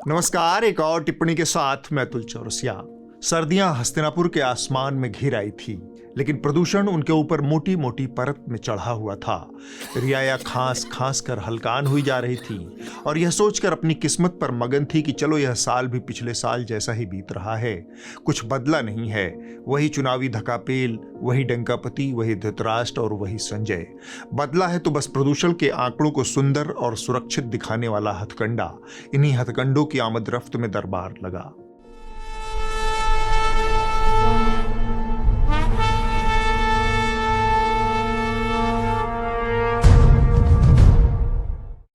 नमस्कार। एक और टिप्पणी के साथ मैं अतुल चौरसिया। सर्दियां हस्तिनापुर के आसमान में घिर आई थी, लेकिन प्रदूषण उनके ऊपर मोटी मोटी परत में चढ़ा हुआ था। रियाया खांस खांस कर हलकान हुई जा रही थी और यह सोचकर अपनी किस्मत पर मगन थी कि चलो यह साल भी पिछले साल जैसा ही बीत रहा है, कुछ बदला नहीं है। वही चुनावी धकापेल, वही डंकापति, वही धृतराष्ट्र और वही संजय। बदला है तो बस प्रदूषण के आंकड़ों को सुंदर और सुरक्षित दिखाने वाला हथकंडा। इन्हीं हथकंडों की आमद रफ्त में दरबार लगा।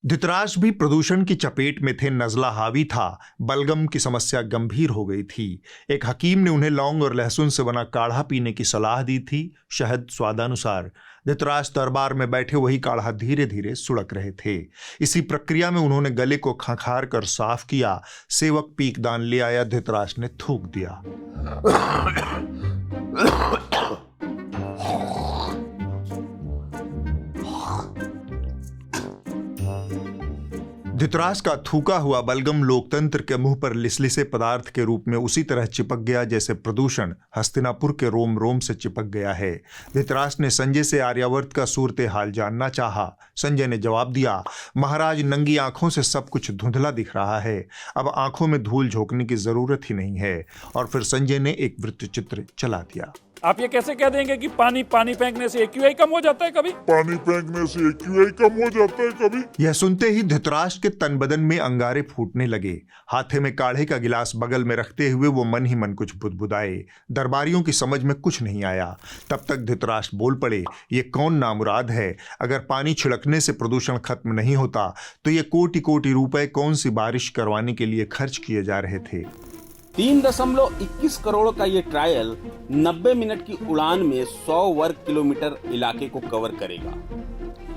धृतराष्ट्र भी प्रदूषण की चपेट में थे, नजला हावी था। बलगम की समस्या गंभीर हो गई थी। एक हकीम ने उन्हें लौंग और लहसुन से बना काढ़ा पीने की सलाह दी थी, शहद स्वादानुसार। धृतराष्ट्र दरबार में बैठे वही काढ़ा धीरे धीरे सुड़क रहे थे। इसी प्रक्रिया में उन्होंने गले को खंखार कर साफ किया। सेवक पीकदान ले आया, धृतराष्ट्र ने थूक दिया। धृतराष्ट्र का थूका हुआ बलगम लोकतंत्र के मुंह पर लिसलिसे पदार्थ के रूप में उसी तरह चिपक गया जैसे प्रदूषण हस्तिनापुर के रोम रोम से चिपक गया है। धृतराष्ट्र ने संजय से आर्यावर्त का सूरत हाल जानना चाहा। संजय ने जवाब दिया, महाराज, नंगी आंखों से सब कुछ धुंधला दिख रहा है, अब आंखों में धूल झोंकने की जरूरत ही नहीं है। और फिर संजय ने एक वृत्त चित्र चला दिया। आप ये कैसे कह देंगे कि पानी फेंकने से AQI कम हो जाता है कभी? पानी फेंकने से AQI कम हो जाता है कभी? यह सुनते ही धृतराष्ट्र के तन बदन में अंगारे फूटने लगे। हाथे में काढ़े का गिलास बगल में रखते हुए वो मन ही मन कुछ बुदबुदाए। दरबारियों की समझ में कुछ नहीं आया। तब तक धृतराष्ट्र बोल पड़े, ये कौन नामुराद है? अगर पानी छिड़कने से प्रदूषण खत्म नहीं होता तो ये कोटि कोटि रुपए कौन सी बारिश करवाने के लिए खर्च किए जा रहे थे। 3.21 करोड़ का ये ट्रायल 90 मिनट की उड़ान में 100 वर्ग किलोमीटर इलाके को कवर करेगा।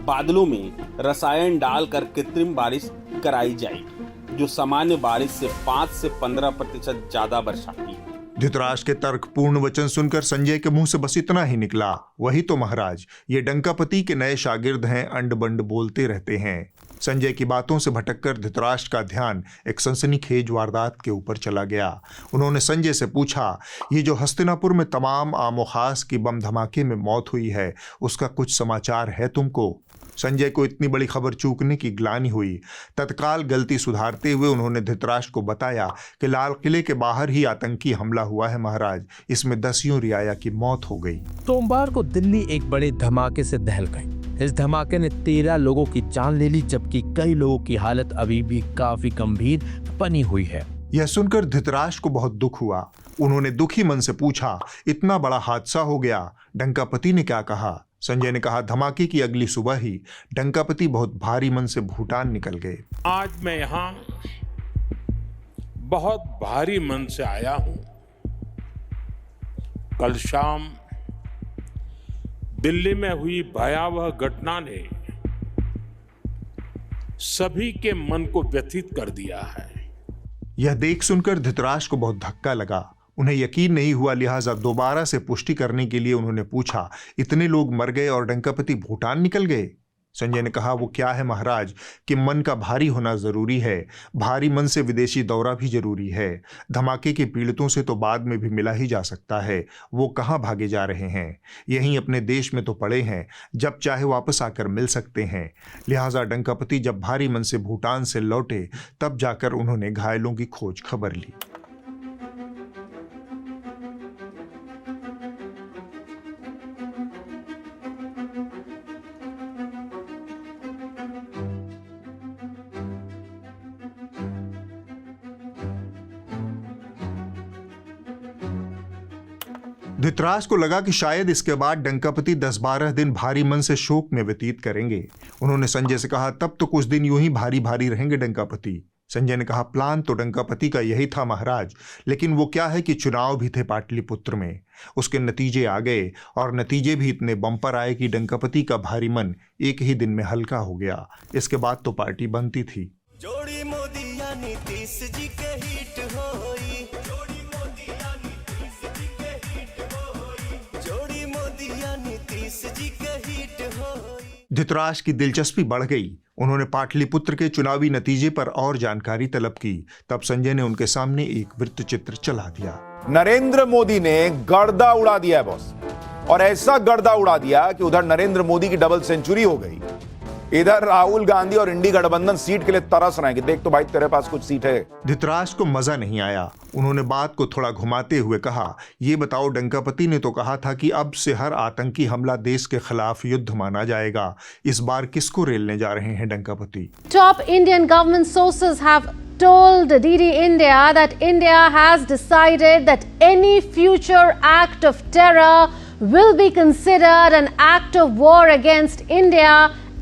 बादलों में रसायन डालकर कृत्रिम बारिश कराई जाएगी, जो सामान्य बारिश से 5 से 15% ज्यादा बरसाती है। धृतराष्ट्र के तर्कपूर्ण वचन सुनकर संजय के मुंह से बस इतना ही निकला, वही तो महाराज, ये डंकापति के नए शागिर्द हैं, अंड बंड बोलते रहते हैं। संजय की बातों से भटककर धृतराष्ट्र का ध्यान एक सनसनीखेज वारदात के ऊपर चला गया। उन्होंने संजय से पूछा, ये जो हस्तिनापुर में तमाम आमो खास की बम धमाके में मौत हुई है, उसका कुछ समाचार है तुमको? संजय को इतनी बड़ी खबर चूकने की ग्लानि हुई। तत्काल गलती सुधारते हुए उन्होंने धृतराष्ट्र को बताया कि लाल किले के बाहर ही आतंकी हमला हुआ है महाराज, इसमें 10 रियाया की मौत हो गई। सोमवार को दिल्ली एक बड़े धमाके से दहल गई। इस धमाके ने 13 लोगों की जान ले ली, जबकि कई लोगों की हालत अभी भी काफी गंभीर बनी हुई है। यह सुनकर धृतराष्ट्र को बहुत दुख हुआ। उन्होंने दुखी मन से पूछा, इतना बड़ा हादसा हो गया, डंकापति ने क्या कहा? संजय ने कहा, धमाके की अगली सुबह ही डंकापति बहुत भारी मन से भूटान निकल गए। आज मैं यहाँ बहुत भारी मन से आया हूँ। कल शाम दिल्ली में हुई भयावह घटना ने सभी के मन को व्यथित कर दिया है। यह देख सुनकर धृतराष्ट्र को बहुत धक्का लगा। उन्हें यकीन नहीं हुआ, लिहाजा दोबारा से पुष्टि करने के लिए उन्होंने पूछा, इतने लोग मर गए और डंकापति भूटान निकल गए? संजय ने कहा, वो क्या है महाराज कि मन का भारी होना जरूरी है, भारी मन से विदेशी दौरा भी जरूरी है। धमाके के पीड़ितों से तो बाद में भी मिला ही जा सकता है, वो कहाँ भागे जा रहे हैं? यहीं अपने देश में तो पड़े हैं, जब चाहे वापस आकर मिल सकते हैं। लिहाजा डंकापति जब भारी मन से भूटान से लौटे, तब जाकर उन्होंने घायलों की खोज खबर ली। धृतराष्ट्र को लगा कि शायद इसके बाद डंकापति 10-12 दिन भारी मन से शोक में व्यतीत करेंगे। उन्होंने संजय से कहा, तब तो कुछ दिन यूं ही भारी भारी रहेंगे डंकापति। संजय ने कहा, प्लान तो डंकापति का यही था महाराज, लेकिन वो क्या है कि चुनाव भी थे पाटलिपुत्र में, उसके नतीजे आ गए और नतीजे भी इतने बम्पर आए कि डंकापति का भारी मन एक ही दिन में हल्का हो गया। इसके बाद तो पार्टी बनती थी। जोड़ी मोदी या नीतीश जी के हिट होई, जोड़ी मोदी या नीतीश जी के हिट होई, जोड़ी मोदी या नीतीश जी के हिट होई। धृतराष्ट्र की दिलचस्पी बढ़ गई। उन्होंने पाटलिपुत्र के चुनावी नतीजे पर और जानकारी तलब की। तब संजय ने उनके सामने एक वृत्त चित्र चला दिया। नरेंद्र मोदी ने गर्दा उड़ा दिया है बॉस, और ऐसा गर्दा उड़ा दिया कि उधर नरेंद्र मोदी की डबल सेंचुरी हो गई, इधर राहुल गांधी और इंडी गठबंधन सीट के लिए तरस रहे हैं कि देख तो भाई तेरे पास कुछ सीट है। धृतराष्ट्र को मजा नहीं आया। उन्होंने बात को थोड़ा घुमाते हुए कहा, ये बताओ, डंकापति ने तो कहा था कि अब से हर आतंकी हमला देश के खिलाफ युद्ध माना जाएगा। इस बार किसको रेलने जा रहे हैं Dankapati? Top Indian government sources have told DD India that India has decided that any future act of terror will be considered an act of war against India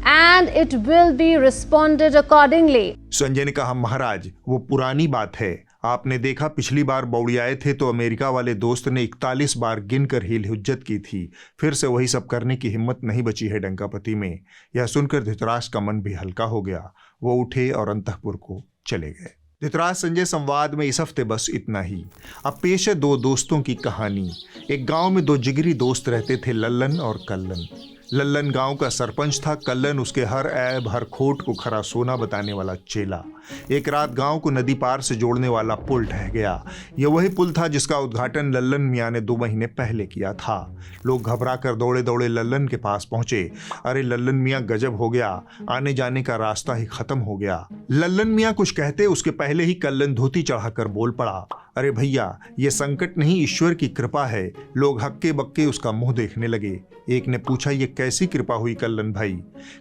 and it will be responded accordingly. Sanjay ने कहा, महाराज वो पुरानी बात है। आपने देखा पिछली बार बौड़ियाए थे तो अमेरिका वाले दोस्त ने 41 बार गिनकर हील हुज्जत की थी। फिर से वही सब करने की हिम्मत नहीं बची है डंकापति में। यह सुनकर धृतराष्ट्र का मन भी हल्का हो गया। वो उठे और अंतःपुर को चले गए। धृतराष्ट्र संजय संवाद में इस हफ्ते बस इतना ही। अब पेश है दो दोस्तों की कहानी। एक गांव में दो जिगरी दोस्त रहते थे, लल्लन और कल्लन। लल्लन गांव का सरपंच था, कल्लन उसके हर ऐब हर खोट को खरा सोना बताने वाला चेला। एक रात गांव को नदी पार से जोड़ने वाला पुल ढह गया। यह वही पुल था जिसका उद्घाटन लल्लन मियाँ ने 2 महीने पहले किया था। लोग घबरा कर दौड़े दौड़े लल्लन के पास पहुंचे। अरे लल्लन मियाँ, गजब हो गया, आने जाने का रास्ता ही खत्म हो गया। लल्लन मियाँ कुछ कहते उसके पहले ही कल्लन धोती चढ़ाकर बोल पड़ा, अरे भैया, ये संकट नहीं, ईश्वर की कृपा है। लोग हक्के बक्के उसका मुंह देखने लगे। एक ने पूछा, ये कैसी कृपा हुई कल्लन भाई?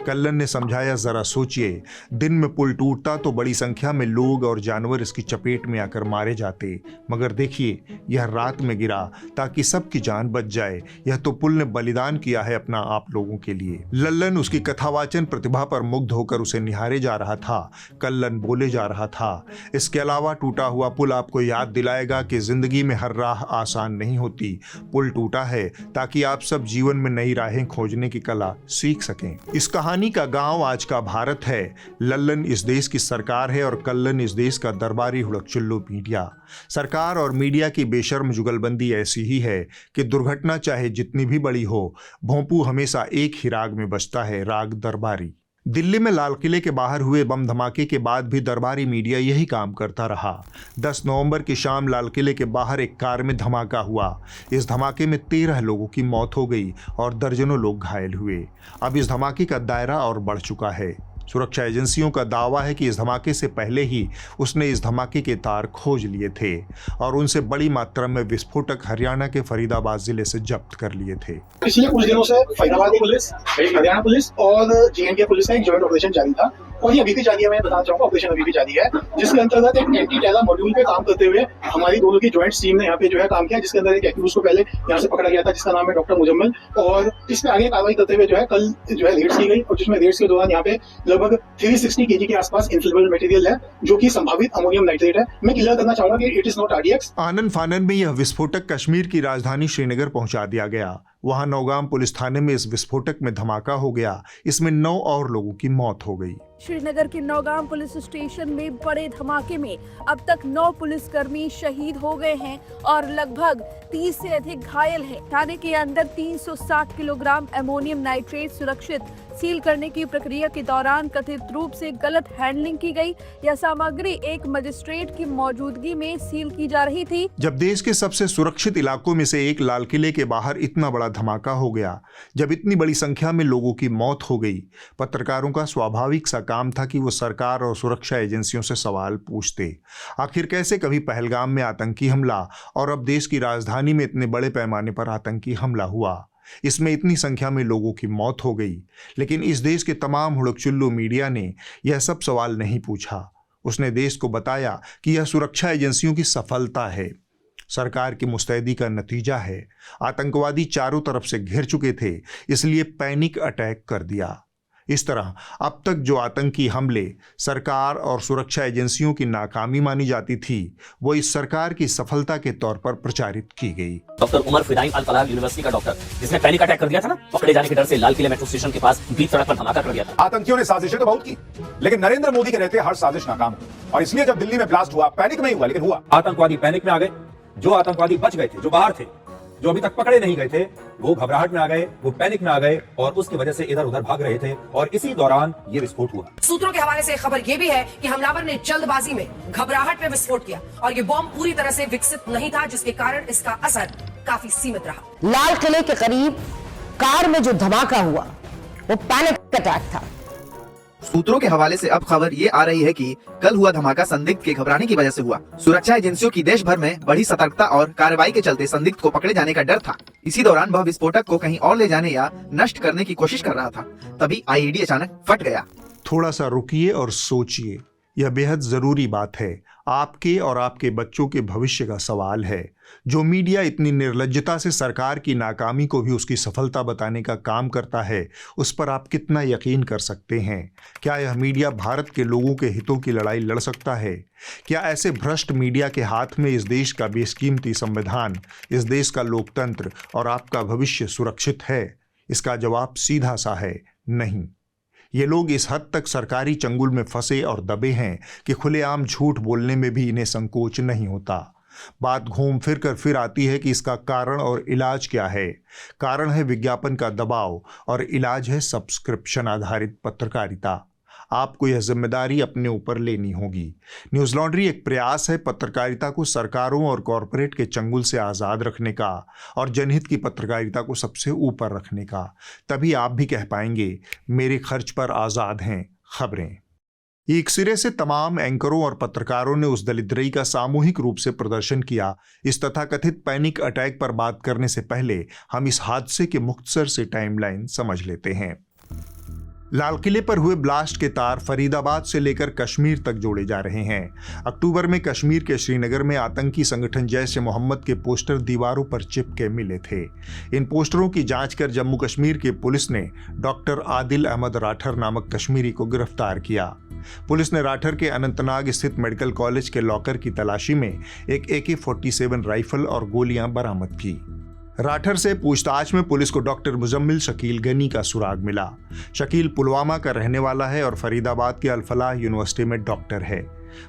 कल्लन ने समझाया, जरा सोचिए, दिन में पुल टूटता तो बड़ी संख्या में लोग और जानवर इसकी चपेट में आकर मारे जाते, मगर देखिए यह रात में गिरा ताकि सबकी जान बच जाए। यह तो पुल ने बलिदान किया है अपना आप लोगों के लिए। लल्लन उसकी कथावाचन प्रतिभा पर मुग्ध होकर उसे निहारे जा रहा था। कल्लन बोले जा रहा था, इसके अलावा टूटा हुआ पुल आपको याद दिलाएगा कि जिंदगी में हर राह आसान नहीं होती। पुल टूटा है ताकि आप सब जीवन में नई राहें खोजने की कला सीख सकें। इस कहानी का गांव आज का भारत है। लल्लन इस देश की सरकार है और कल्लन इस देश का दरबारी हुड़कचुल्लू मीडिया। सरकार और मीडिया की बेशर्म जुगलबंदी ऐसी ही है कि दुर्घटना चाहे जितनी भी बड़ी हो, भोंपू हमेशा एक ही राग में बजता है, राग दरबारी। दिल्ली में लाल किले के बाहर हुए बम धमाके के बाद भी दरबारी मीडिया यही काम करता रहा। 10 नवंबर की शाम लाल किले के बाहर एक कार में धमाका हुआ। इस धमाके में 13 लोगों की मौत हो गई और दर्जनों लोग घायल हुए। अब इस धमाके का दायरा और बढ़ चुका है। सुरक्षा एजेंसियों का दावा है कि इस धमाके से पहले ही उसने इस धमाके के तार खोज लिए थे और उनसे बड़ी मात्रा में विस्फोटक हरियाणा के फरीदाबाद जिले से जब्त कर लिए थे। पिछले कुछ दिनों से फरीदाबाद पुलिस, हरियाणा पुलिस और जेएनके पुलिस का एक जॉइंट ऑपरेशन जारी था और ये अभी भी जारी है। मैं बताना चाहूंगा, ऑपरेशन अभी भी जारी है, जिसके अंतर्गत एक एंटी टेरर मॉड्यूल पे काम करते हुए हमारी दोनों की जॉइंट टीम ने यहाँ पे जो है काम किया, जिसके अंदर एक एक्यूज को पहले यहाँ से पकड़ा गया था जिसका नाम है डॉक्टर मुजम्मिल, और इसमें आगे कार्रवाई करते हुए जो है कल जो है रेड्स की गई और जिसमें रेड्स के दौरान यहाँ पे लगभग 360 kg के आसपास इनफ्लेमेबल मटेरियल है जो कि संभावित अमोनियम नाइट्रेट है। मैं क्लियर करना चाहूंगा कि इट इज नॉट आरडीएक्स। आनन फानन में यह विस्फोटक कश्मीर की राजधानी श्रीनगर पहुंचा दिया गया। वहां नौगाम पुलिस थाने में इस विस्फोटक में धमाका हो गया। इसमें 9 और लोगों की मौत हो गई। श्रीनगर के नौगाम पुलिस स्टेशन में बड़े धमाके में अब तक 9 पुलिसकर्मी शहीद हो गए हैं और लगभग 30 से अधिक घायल हैं। थाने के अंदर 360 किलोग्राम अमोनियम नाइट्रेट सुरक्षित सील करने की प्रक्रिया के दौरान कथित रूप से गलत हैंडलिंग की गई। यह सामग्री एक मजिस्ट्रेट की मौजूदगी में सील की जा रही थी। जब देश के सबसे सुरक्षित इलाकों में से एक लाल किले के बाहर इतना बड़ा धमाका हो गया, जब इतनी बड़ी संख्या में लोगों की मौत हो गई, पत्रकारों का स्वाभाविक सा काम था कि वो सरकार और सुरक्षा एजेंसियों से सवाल पूछते। आखिर कैसे कभी पहलगाम में आतंकी हमला और अब देश की राजधानी में इतने बड़े पैमाने पर आतंकी हमला हुआ, इसमें इतनी संख्या में लोगों की मौत हो गई। लेकिन इस देश के तमाम हुड़कचुल्लू मीडिया ने यह सब सवाल नहीं पूछा। उसने देश को बताया कि यह सुरक्षा एजेंसियों की सफलता है, सरकार की मुस्तैदी का नतीजा है। आतंकवादी चारों तरफ से घिर चुके थे, इसलिए पैनिक अटैक कर दिया। इस तरह अब तक जो आतंकी हमले सरकार और सुरक्षा एजेंसियों की नाकामी मानी जाती थी, वो इस सरकार की सफलता के तौर पर प्रचारित की गई। डॉक्टर उमर फिदाई अल फलाह यूनिवर्सिटी का डॉक्टर जिसने पैनिक अटैक कर दिया था ना, पकड़े जाने के डर से लाल किले मेट्रो स्टेशन के पास बीच सड़क पर धमाका कर दिया था। आतंकियों ने साजिशें तो बहुत की, लेकिन नरेंद्र मोदी के रहते हर साजिश नाकाम हुई और इसलिए जब दिल्ली में ब्लास्ट हुआ, पैनिक में ही हुआ लेकिन हुआ। आतंकवादी पैनिक में आ गए। जो आतंकवादी बच गए थे, जो बाहर थे, जो अभी तक पकड़े नहीं गए थे वो घबराहट में आ गए, वो पैनिक में आ गए और उसकी वजह से इधर उधर भाग रहे थे और इसी दौरान ये विस्फोट हुआ। सूत्रों के हवाले से खबर ये भी है कि हमलावर ने जल्दबाजी में घबराहट में विस्फोट किया और ये बॉम्ब पूरी तरह से विकसित नहीं था, जिसके कारण इसका असर काफी सीमित रहा। लाल किले के करीब कार में जो धमाका हुआ वो पैनिक अटैक था। सूत्रों के हवाले से अब खबर ये आ रही है कि कल हुआ धमाका संदिग्ध के घबराने की वजह से हुआ। सुरक्षा एजेंसियों की देश भर में बड़ी सतर्कता और कार्रवाई के चलते संदिग्ध को पकड़े जाने का डर था। इसी दौरान वह विस्फोटक को कहीं और ले जाने या नष्ट करने की कोशिश कर रहा था, तभी आईईडी अचानक फट गया। थोड़ा सा रुकिए और सोचिए, यह बेहद जरूरी बात है। आपके और आपके बच्चों के भविष्य का सवाल है। जो मीडिया इतनी निर्लज्जता से सरकार की नाकामी को भी उसकी सफलता बताने का काम करता है, उस पर आप कितना यकीन कर सकते हैं? क्या यह मीडिया भारत के लोगों के हितों की लड़ाई लड़ सकता है? क्या ऐसे भ्रष्ट मीडिया के हाथ में इस देश का बेशकीमती संविधान, इस देश का लोकतंत्र और आपका भविष्य सुरक्षित है? इसका जवाब सीधा सा है, नहीं। ये लोग इस हद तक सरकारी चंगुल में फंसे और दबे हैं कि खुलेआम झूठ बोलने में भी इन्हें संकोच नहीं होता। बात घूम फिर कर फिर आती है कि इसका कारण और इलाज क्या है। कारण है विज्ञापन का दबाव और इलाज है सब्सक्रिप्शन आधारित पत्रकारिता। आपको यह जिम्मेदारी अपने ऊपर लेनी होगी। न्यूज लॉन्ड्री एक प्रयास है पत्रकारिता को सरकारों और कॉरपोरेट के चंगुल से आज़ाद रखने का और जनहित की पत्रकारिता को सबसे ऊपर रखने का। तभी आप भी कह पाएंगे, मेरे खर्च पर आज़ाद हैं खबरें। एक सिरे से तमाम एंकरों और पत्रकारों ने उस दलिद्रई का सामूहिक रूप से प्रदर्शन किया। इस तथाकथित पैनिक अटैक पर बात करने से पहले हम इस हादसे के मुख्तसर से टाइमलाइन समझ लेते हैं। लाल किले पर हुए ब्लास्ट के तार फरीदाबाद से लेकर कश्मीर तक जोड़े जा रहे हैं। अक्टूबर में कश्मीर के श्रीनगर में आतंकी संगठन जैश ए मोहम्मद के पोस्टर दीवारों पर चिपके मिले थे। इन पोस्टरों की जांच कर जम्मू कश्मीर की पुलिस ने डॉक्टर आदिल अहमद राठर नामक कश्मीरी को गिरफ्तार किया। पुलिस ने राठर के अनंतनाग स्थित मेडिकल कॉलेज के लॉकर की तलाशी में एक AK-47 राइफल और गोलियां बरामद की। राठर से पूछताछ में पुलिस को डॉक्टर मुजम्मिल शकील गनी का सुराग मिला। शकील पुलवामा का रहने वाला है और फरीदाबाद के अल-फलाह यूनिवर्सिटी में डॉक्टर है।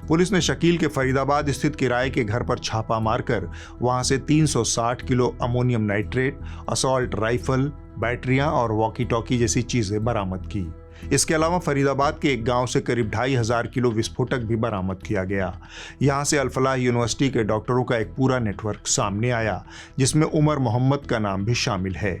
पुलिस ने शकील के फरीदाबाद स्थित किराए के घर पर छापा मारकर वहां से 360 kilo ammonium nitrate, assault rifle, बैटरियां और वॉकी टॉकी जैसी चीजें बरामद की। इसके अलावा फरीदाबाद के एक गांव से करीब 2500 किलो विस्फोटक भी बरामद किया गया। यहां से अल-फलाह यूनिवर्सिटी के डॉक्टरों का एक पूरा नेटवर्क सामने आया, जिसमें उमर मोहम्मद का नाम भी शामिल है।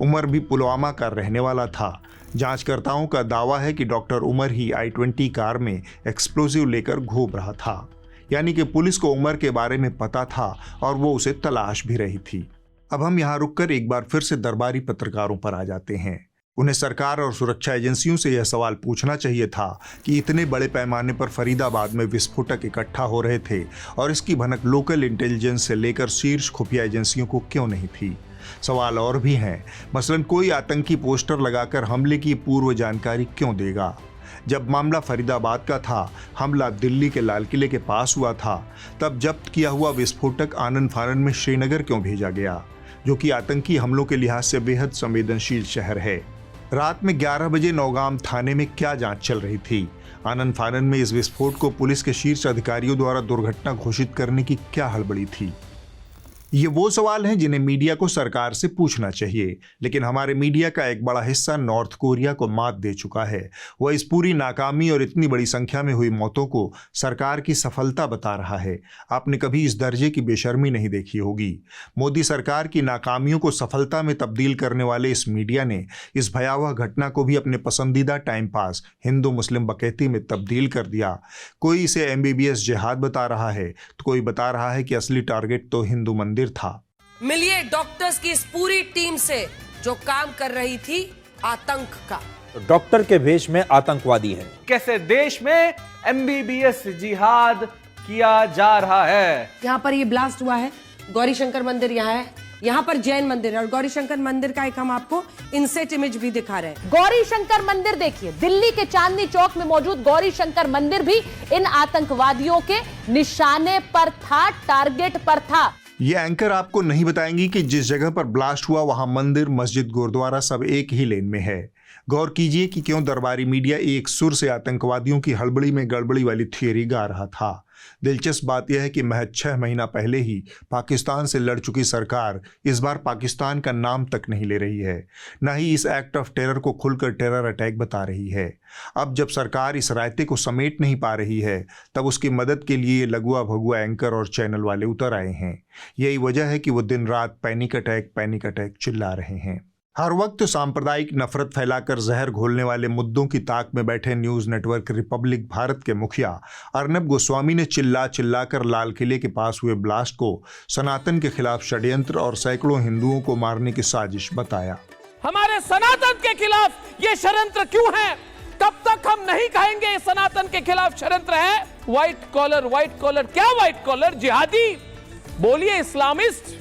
उमर भी पुलवामा का रहने वाला था। जांचकर्ताओं का दावा है कि डॉक्टर उमर ही I-20 कार में एक्सप्लोजिव लेकर घूम रहा था, यानी कि पुलिस को उमर के बारे में पता था और वो उसे तलाश भी रही थी। अब हम यहाँ रुककर एक बार फिर से दरबारी पत्रकारों पर आ जाते हैं। उन्हें सरकार और सुरक्षा एजेंसियों से यह सवाल पूछना चाहिए था कि इतने बड़े पैमाने पर फरीदाबाद में विस्फोटक इकट्ठा हो रहे थे और इसकी भनक लोकल इंटेलिजेंस से लेकर शीर्ष खुफिया एजेंसियों को क्यों नहीं थी। सवाल और भी हैं। मसलन कोई आतंकी पोस्टर लगाकर हमले की पूर्व जानकारी क्यों देगा? जब मामला फरीदाबाद का था, हमला दिल्ली के लाल किले के पास हुआ था, तब जब्त किया हुआ विस्फोटक आनन फानन में श्रीनगर क्यों भेजा गया, जो कि आतंकी हमलों के लिहाज से बेहद संवेदनशील शहर है? रात में 11 बजे नौगाम थाने में क्या जांच चल रही थी? आनन फानन में इस विस्फोट को पुलिस के शीर्ष अधिकारियों द्वारा दुर्घटना घोषित करने की क्या हड़बड़ी थी? ये वो सवाल हैं जिन्हें मीडिया को सरकार से पूछना चाहिए, लेकिन हमारे मीडिया का एक बड़ा हिस्सा नॉर्थ कोरिया को मात दे चुका है। वह इस पूरी नाकामी और इतनी बड़ी संख्या में हुई मौतों को सरकार की सफलता बता रहा है। आपने कभी इस दर्जे की बेशर्मी नहीं देखी होगी। मोदी सरकार की नाकामियों को सफलता में तब्दील करने वाले इस मीडिया ने इस भयावह घटना को भी अपने पसंदीदा टाइम पास हिंदू मुस्लिम बकैती में तब्दील कर दिया। कोई इसे MBBS जिहाद बता रहा है, तो कोई बता रहा है कि असली टारगेट तो हिंदू मंदिर था। मिलिए डॉक्टर्स की इस पूरी टीम से जो काम कर रही थी आतंक का। डॉक्टर के भेष में आतंकवादी हैं। कैसे देश में MBBS जिहाद किया जा रहा है। यहाँ पर ये ब्लास्ट हुआ है, गौरी शंकर मंदिर यहाँ है, यहाँ पर जैन मंदिर है और गौरी शंकर मंदिर का एक हम आपको इनसेट इमेज भी दिखा रहे हैं। गौरी शंकर मंदिर देखिए, दिल्ली के चांदनी चौक में मौजूद गौरी शंकर मंदिर भी इन आतंकवादियों के निशाने पर था, टारगेट पर था। ये एंकर आपको नहीं बताएंगी कि जिस जगह पर ब्लास्ट हुआ वहां मंदिर, मस्जिद, गुरुद्वारा सब एक ही लेन में है। गौर कीजिए कि क्यों दरबारी मीडिया एक सुर से आतंकवादियों की हड़बड़ी में गड़बड़ी वाली थियरी गा रहा था। दिलचस्प बात यह है कि महज 6 महीना पहले ही पाकिस्तान से लड़ चुकी सरकार इस बार पाकिस्तान का नाम तक नहीं ले रही है, न ही इस एक्ट ऑफ टेरर को खुलकर टेरर अटैक बता रही है। अब जब सरकार इस रायते को समेट नहीं पा रही है, तब उसकी मदद के लिए लगुआ भगुआ एंकर और चैनल वाले उतर आए हैं। यही वजह है कि वो दिन रात पैनिक अटैक चिल्ला रहे हैं। हर वक्त सांप्रदायिक नफरत फैलाकर जहर घोलने वाले मुद्दों की ताक में बैठे न्यूज नेटवर्क रिपब्लिक भारत के मुखिया अर्नब गोस्वामी ने चिल्ला कर लाल किले के पास हुए ब्लास्ट को सनातन के खिलाफ षड्यंत्र और सैकड़ों हिंदुओं को मारने की साजिश बताया। हमारे सनातन के खिलाफ ये षड्यंत्र क्यों है? तब तक हम नहीं कहेंगे ये सनातन के खिलाफ षड्यंत्र है। व्हाइट कॉलर क्या व्हाइट कॉलर? जिहादी बोलिए, इस्लामिस्ट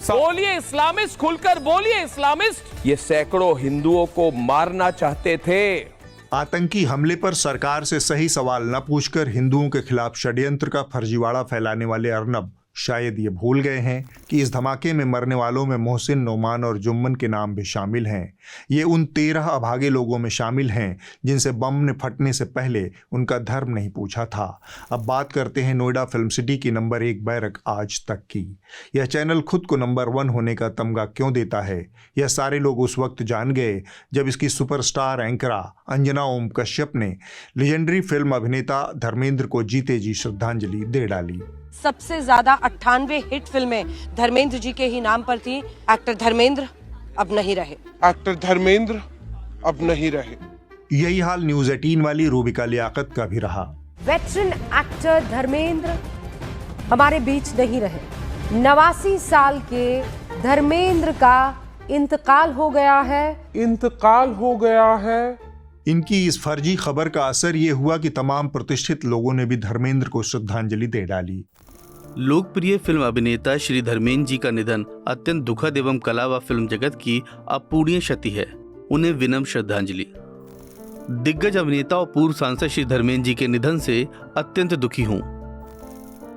बोलिए, इस्लामिस्ट खुलकर बोलिए, इस्लामिस्ट। ये सैकड़ों हिंदुओं को मारना चाहते थे। आतंकी हमले पर सरकार से सही सवाल न पूछकर हिंदुओं के खिलाफ षड्यंत्र का फर्जीवाड़ा फैलाने वाले अर्नब शायद ये भूल गए हैं कि इस धमाके में मरने वालों में मोहसिन, नोमान और जुम्मन के नाम भी शामिल हैं। ये उन 13 अभागे लोगों में शामिल हैं जिनसे बम ने फटने से पहले उनका धर्म नहीं पूछा था। अब बात करते हैं नोएडा फिल्म सिटी की नंबर 1 बैरक आज तक की। यह चैनल खुद को नंबर 1 होने का तमगा क्यों देता है, यह सारे लोग उस वक्त जान गए जब इसकी सुपरस्टार एंकरा अंजना ओम कश्यप ने लीजेंडरी फिल्म अभिनेता धर्मेंद्र को जीते जी श्रद्धांजलि दे डाली। सबसे ज्यादा 98 हिट फिल्में धर्मेंद्र जी के ही नाम पर थी। एक्टर धर्मेंद्र अब नहीं रहे। यही हाल न्यूज 18 वाली रूबिका लियाकत का भी रहा। वेटरन एक्टर धर्मेंद्र हमारे बीच नहीं रहे। 89 साल के धर्मेंद्र का इंतकाल हो गया है। इनकी इस फर्जी खबर का असर ये हुआ कि तमाम प्रतिष्ठित लोगों ने भी धर्मेंद्र को श्रद्धांजलि दे डाली। लोकप्रिय फिल्म अभिनेता श्री धर्मेंद्र जी का निधन अत्यंत दुखद एवं कला व फिल्म जगत की अपूरणीय क्षति है। उन्हें विनम्र श्रद्धांजलि। दिग्गज अभिनेता और पूर्व सांसद श्री धर्मेंद्र जी के निधन से अत्यंत दुखी हूँ।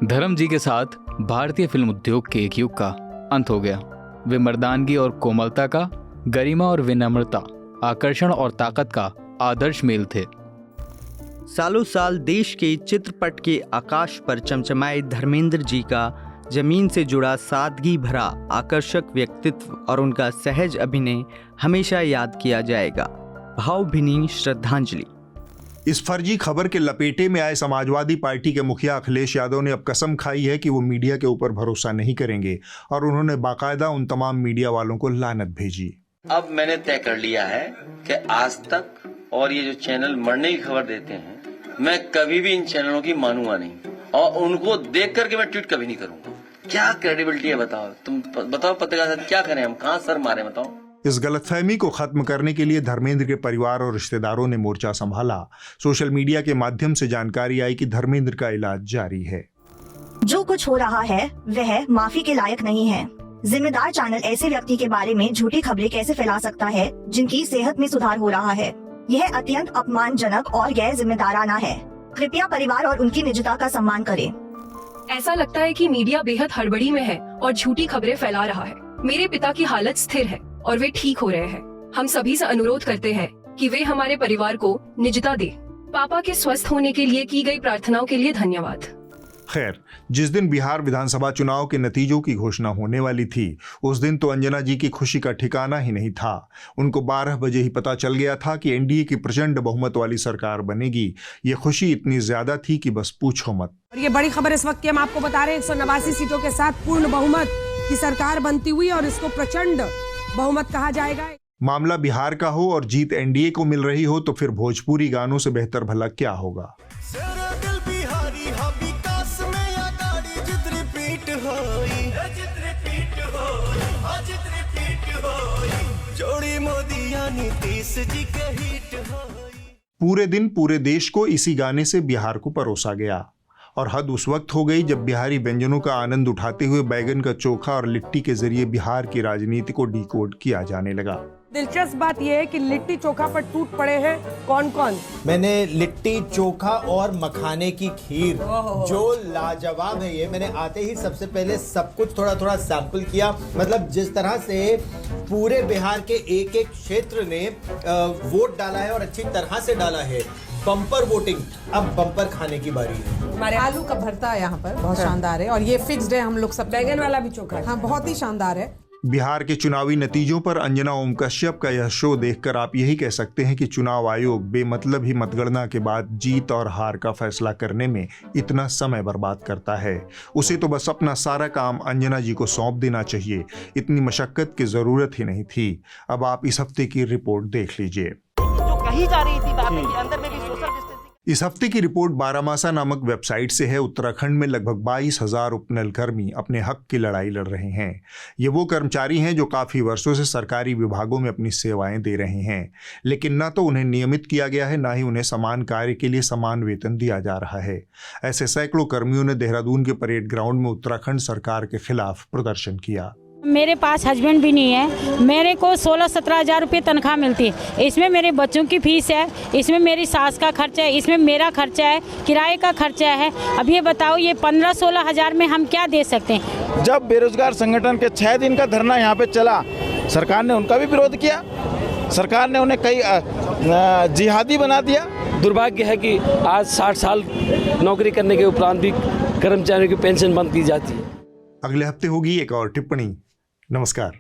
धर्म जी के साथ भारतीय फिल्म उद्योग के एक युग का अंत हो गया। वे मर्दानगी और कोमलता का, गरिमा और विनम्रता, आकर्षण और ताकत का आदर्श मेल थे। सालों साल देश के चित्रपट के आकाश पर चमचमाए धर्मेंद्र जी का जमीन से जुड़ा सादगी भरा आकर्षक व्यक्तित्व और उनका सहज अभिनय हमेशा याद किया जाएगा। भावभीनी श्रद्धांजलि। इस फर्जी खबर के लपेटे में आए समाजवादी पार्टी के मुखिया अखिलेश यादव ने अब कसम खाई है कि वो मीडिया के ऊपर भरोसा नहीं करेंगे और उन्होंने बाकायदा उन तमाम मीडिया वालों को लानत भेजी। अब मैंने तय कर लिया है कि आज तक और ये जो चैनल मरने की खबर देते हैं, मैं कभी भी इन चैनलों की मानूंगा नहीं और उनको देख करके मैं ट्वीट कभी नहीं करूंगा। क्या क्रेडिबिलिटी है बताओ? तुम बताओ पत्रकार साथ क्या करें हम? कहाँ सर मारे बताओ? इस गलतफहमी को खत्म करने के लिए धर्मेंद्र के परिवार और रिश्तेदारों ने मोर्चा संभाला। सोशल मीडिया के माध्यम से जानकारी आई कि धर्मेंद्र का इलाज जारी है। जो कुछ हो रहा है वह माफी के लायक नहीं है। जिम्मेदार चैनल ऐसे व्यक्ति के बारे में झूठी खबरें कैसे फैला सकता है जिनकी सेहत में सुधार हो रहा है? यह अत्यंत अपमानजनक और गैर जिम्मेदाराना है। कृपया परिवार और उनकी निजता का सम्मान करें। ऐसा लगता है कि मीडिया बेहद हड़बड़ी में है और झूठी खबरें फैला रहा है। मेरे पिता की हालत स्थिर है और वे ठीक हो रहे हैं। हम सभी से अनुरोध करते हैं कि वे हमारे परिवार को निजता दें। पापा के स्वस्थ होने के लिए की गई प्रार्थनाओं के लिए धन्यवाद। खैर, जिस दिन बिहार विधानसभा चुनाव के नतीजों की घोषणा होने वाली थी, उस दिन तो अंजना जी की खुशी का ठिकाना ही नहीं था। उनको 12 बजे ही पता चल गया था कि एनडीए की प्रचंड बहुमत वाली सरकार बनेगी। ये खुशी इतनी ज्यादा थी कि बस पूछो मत। और ये बड़ी खबर इस वक्त की हम आपको बता रहे हैं, 189 सीटों के साथ पूर्ण बहुमत की सरकार बनती हुई और इसको प्रचंड बहुमत कहा जाएगा। मामला बिहार का हो और जीत एनडीए को मिल रही हो तो फिर भोजपुरी गानों से बेहतर भला क्या होगा। पूरे दिन पूरे देश को इसी गाने से बिहार को परोसा गया और हद उस वक्त हो गई जब बिहारी व्यंजनों का आनंद उठाते हुए बैगन का चोखा और लिट्टी के जरिए बिहार की राजनीति को डिकोड किया जाने लगा। दिलचस्प बात यह है कि लिट्टी चोखा पर टूट पड़े हैं कौन कौन? मैंने लिट्टी चोखा और मखाने की खीर जो लाजवाब है, ये मैंने आते ही सबसे पहले सब कुछ थोड़ा थोड़ा सैंपल किया। मतलब जिस तरह से पूरे बिहार के एक एक क्षेत्र ने वोट डाला है और अच्छी तरह से डाला है, बम्पर वोटिंग, अब बम्पर खाने की बारी है। हमारे आलू का भरता है यहाँ पर बहुत शानदार है, और ये फिक्स्ड है, हम लोग सब बैगन वाला भी चोखा, हाँ बहुत ही शानदार है। बिहार के चुनावी नतीजों पर अंजना ओम कश्यप का यह शो देखकर आप यही कह सकते हैं कि चुनाव आयोग बेमतलब ही मतगणना के बाद जीत और हार का फैसला करने में इतना समय बर्बाद करता है। उसे तो बस अपना सारा काम अंजना जी को सौंप देना चाहिए, इतनी मशक्कत की जरूरत ही नहीं थी। अब आप इस हफ्ते की रिपोर्ट देख लीजिए। जो कही जा रही थी बातें कि अंदर में भी सोशल डिस्टेंसिंग। इस हफ्ते की रिपोर्ट बारामासा नामक वेबसाइट से है। उत्तराखंड में लगभग 22,000 उपनल कर्मी अपने हक की लड़ाई लड़ रहे हैं। ये वो कर्मचारी हैं जो काफ़ी वर्षों से सरकारी विभागों में अपनी सेवाएं दे रहे हैं, लेकिन न तो उन्हें नियमित किया गया है, न ही उन्हें समान कार्य के लिए समान वेतन दिया जा रहा है। ऐसे सैकड़ों कर्मियों ने देहरादून के परेड ग्राउंड में उत्तराखंड सरकार के खिलाफ प्रदर्शन किया। मेरे पास हस्बैंड भी नहीं है, मेरे को 16-17 हज़ार रुपये तनख्वाह मिलती है। इसमें मेरे बच्चों की फीस है, इसमें मेरी सास का खर्चा है, इसमें मेरा खर्चा है, किराए का खर्चा है। अब ये बताओ, ये 15-16 हज़ार में हम क्या दे सकते हैं? जब बेरोजगार संगठन के 6 दिन का धरना यहाँ पे चला, सरकार ने उनका भी विरोध किया। सरकार ने उन्हें कई जिहादी बना दिया। दुर्भाग्य है कि आज 60 साल नौकरी करने के उपरांत भी कर्मचारियों की पेंशन बंद की जाती है। अगले हफ्ते होगी एक और टिप्पणी। नमस्कार।